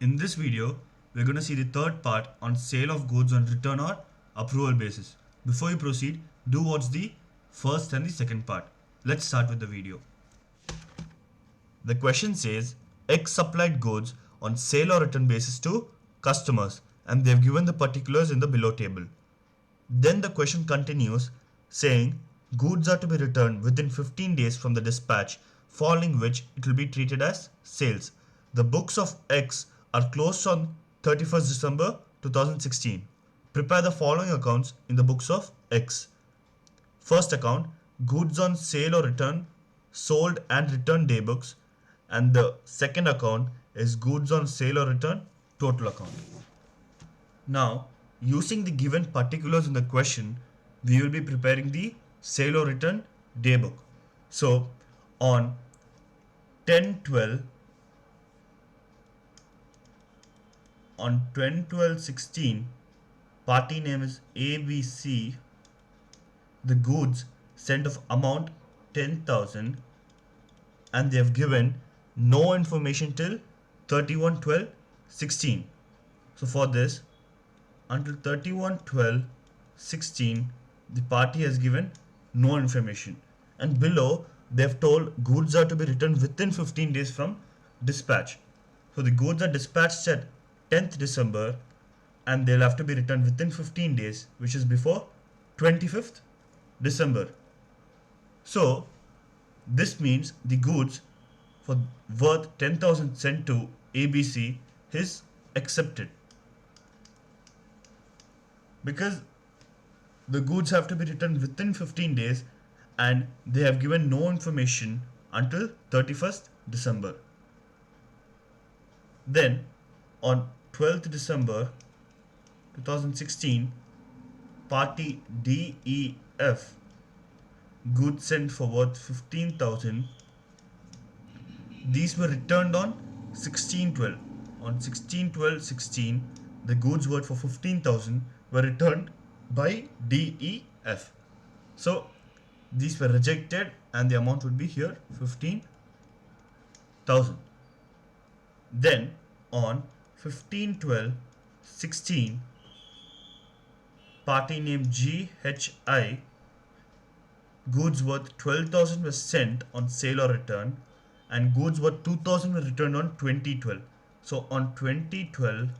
In this video, we're going to see the third part on sale of goods on return or approval basis. Before you proceed, do watch the first and the second part. Let's start with the video. The question says X supplied goods on sale or return basis to customers and they've given the particulars in the below table. Then the question continues saying goods are to be returned within 15 days from the dispatch, following which it will be treated as sales. The books of X are closed on 31st December 2016. Prepare the following accounts in the books of X. First account, goods on sale or return, sold and return day books, and the second account is goods on sale or return, total account. Now, using the given particulars in the question, we will be preparing the sale or return day book. So, on 10/12, on 10/12/16, party name is ABC. The goods sent of amount 10,000 and they have given no information till 31/12/16. So for this, until 31/12/16, the party has given no information. And below, they have told goods are to be returned within 15 days from dispatch. So the goods are dispatched at 10th December and they'll have to be returned within 15 days, which is before 25th December. So this means the goods for worth 10,000 sent to ABC is accepted, because the goods have to be returned within 15 days and they have given no information until 31st December. Then on 12th December 2016, party DEF, goods sent for worth 15,000, these were returned on 16/12. On 16/12/16, the goods worth for 15,000 were returned by DEF. So these were rejected and the amount would be here 15,000. Then on 15/12/16, party name GHI, goods worth 12,000 were sent on sale or return and goods worth 2,000 were returned on 20/12. So on 20/12,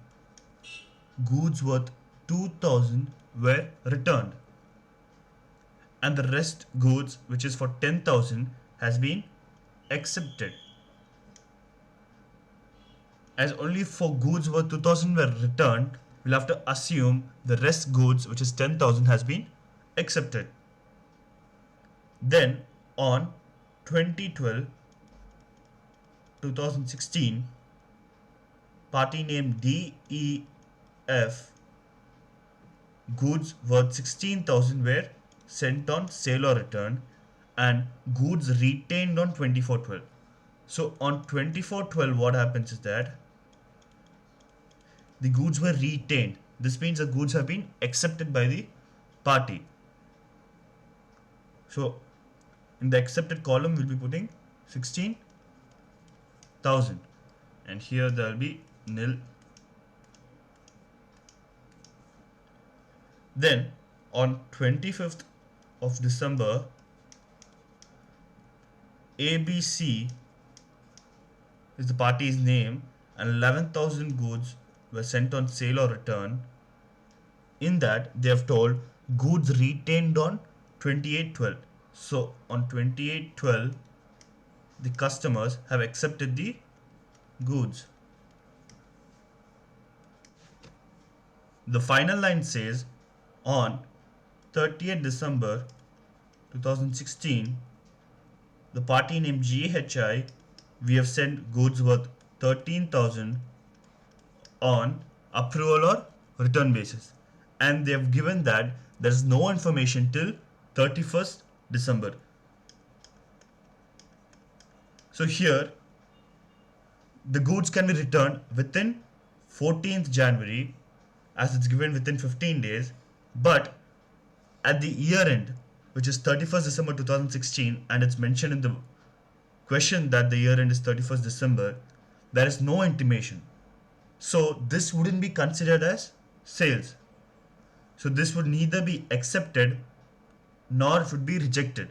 goods worth 2,000 were returned and the rest goods, which is for 10,000, has been accepted. As only for goods worth 2,000 were returned, we'll have to assume the rest goods, which is 10,000, has been accepted. Then on 20/12/2016, party name DEF, goods worth 16,000 were sent on sale or return and goods retained on 24/12. So on 24/12, what happens is that the goods were retained. This means the goods have been accepted by the party. So in the accepted column, we'll be putting 16,000 and here there will be nil. Then on 25th of December, ABC is the party's name and 11,000 goods were sent on sale or return. In that, they have told goods retained on 28/12. So on 28/12, the customers have accepted the goods. The final line says on 30th December 2016, the party name GHI, we have sent goods worth 13,000 on approval or return basis and they have given that there is no information till 31st December. So here the goods can be returned within 14th January as it's given within 15 days, but at the year end, which is 31st December 2016, and it's mentioned in the question that the year end is 31st December, there is no intimation. So this wouldn't be considered as sales. So this would neither be accepted nor it would be rejected.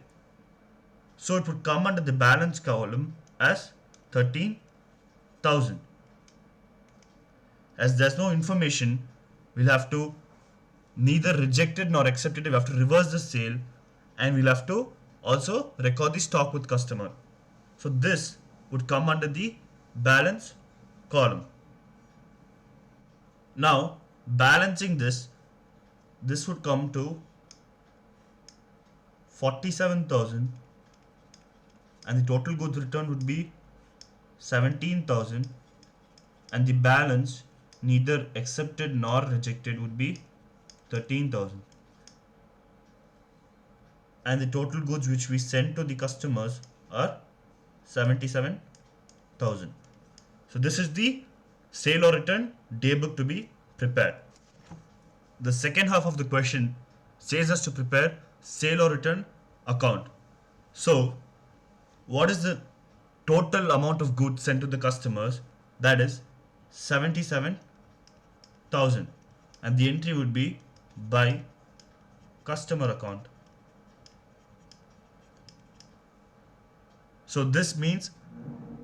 So it would come under the balance column as 13,000. As there's no information, we'll have to neither reject it nor accept it. We have to reverse the sale, and we'll have to also record the stock with customer. So this would come under the balance column. Now balancing this would come to 47,000, and the total goods returned would be 17,000, and the balance neither accepted nor rejected would be 13,000, and the total goods which we sent to the customers are 77,000. So this is the sale or return daybook to be prepared. The second half of the question says us to prepare sale or return account. So what is the total amount of goods sent to the customers? That is 77,000, and the entry would be by customer account. So this means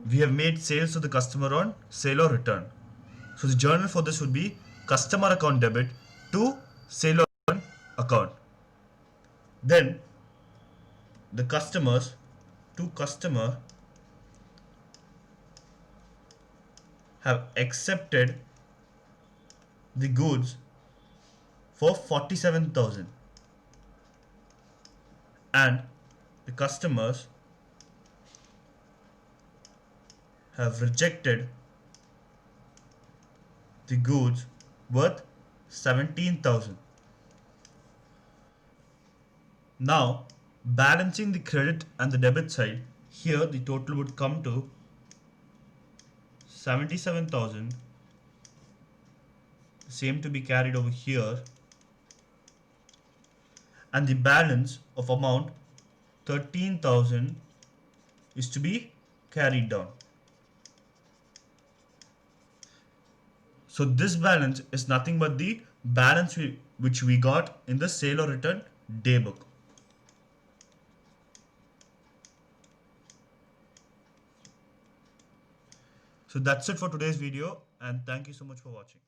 we have made sales to the customer on sale or return. So the journal for this would be customer account debit to sale or return account. Then the customers to customer have accepted the goods for 47,000, and the customers have rejected the goods worth 17,000. Now balancing the credit and the debit side, here the total would come to 77,000, same to be carried over here, and the balance of amount 13,000 is to be carried down. So this balance is nothing but the balance which we got in the sale or return daybook. So that's it for today's video, and thank you so much for watching.